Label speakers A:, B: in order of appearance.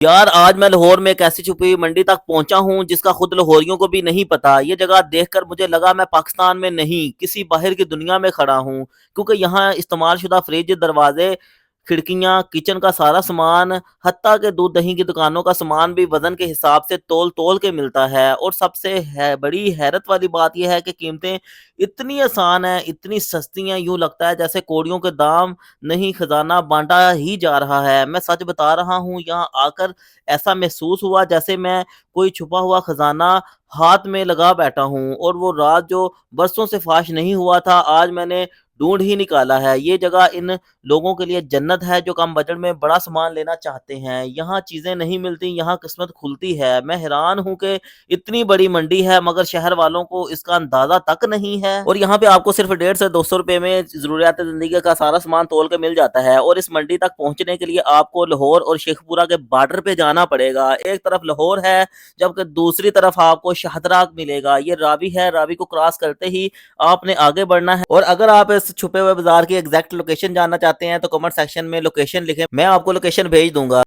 A: یار آج میں لاہور میں ایک ایسی چھپی ہوئی منڈی تک پہنچا ہوں جس کا خود لاہوریوں کو بھی نہیں پتا. یہ جگہ دیکھ کر مجھے لگا میں پاکستان میں نہیں کسی باہر کی دنیا میں کھڑا ہوں، کیونکہ یہاں استعمال شدہ فریج، دروازے، کھڑکیاں، کچن کا سارا سامان، حتیٰ کہ دودھ دہی کی دکانوں کا سامان بھی وزن کے حساب سے تول تول کے ملتا ہے. اور سب سے بڑی حیرت والی بات یہ ہے کہ قیمتیں اتنی آسان ہیں، اتنی سستی ہیں، یوں لگتا ہے جیسے کوڑیوں کے دام نہیں، خزانہ بانٹا ہی جا رہا ہے. میں سچ بتا رہا ہوں، یہاں آ کر ایسا محسوس ہوا جیسے میں کوئی چھپا ہوا خزانہ ہاتھ میں لگا بیٹھا ہوں، اور وہ راز جو برسوں سے فاش نہیں ہوا تھا آج میں نے ڈھونڈ ہی نکالا ہے. یہ جگہ ان لوگوں کے لیے جنت ہے جو کم بجٹ میں بڑا سامان لینا چاہتے ہیں. یہاں چیزیں نہیں ملتی، یہاں قسمت کھلتی ہے. میں حیران ہوں کہ اتنی بڑی منڈی ہے مگر شہر والوں کو اس کا اندازہ تک نہیں ہے. اور یہاں پہ آپ کو صرف 150 سے 200 روپے میں ضروریات زندگی کا سارا سامان تول کے مل جاتا ہے. اور اس منڈی تک پہنچنے کے لیے آپ کو لاہور اور شیخ پورہ کے بارڈر پہ جانا پڑے گا. ایک طرف لاہور ہے جبکہ دوسری طرف آپ کو شاہدرہ ملے گا. یہ راوی ہے، راوی کو کراس کرتے ہی آپ نے آگے بڑھنا ہے. اور اگر آپ اس چھپے ہوئے بازار کی ایگزیکٹ لوکیشن جاننا چاہتے ہیں تو کمنٹ سیکشن میں لوکیشن لکھیں، میں آپ کو لوکیشن بھیج دوں گا.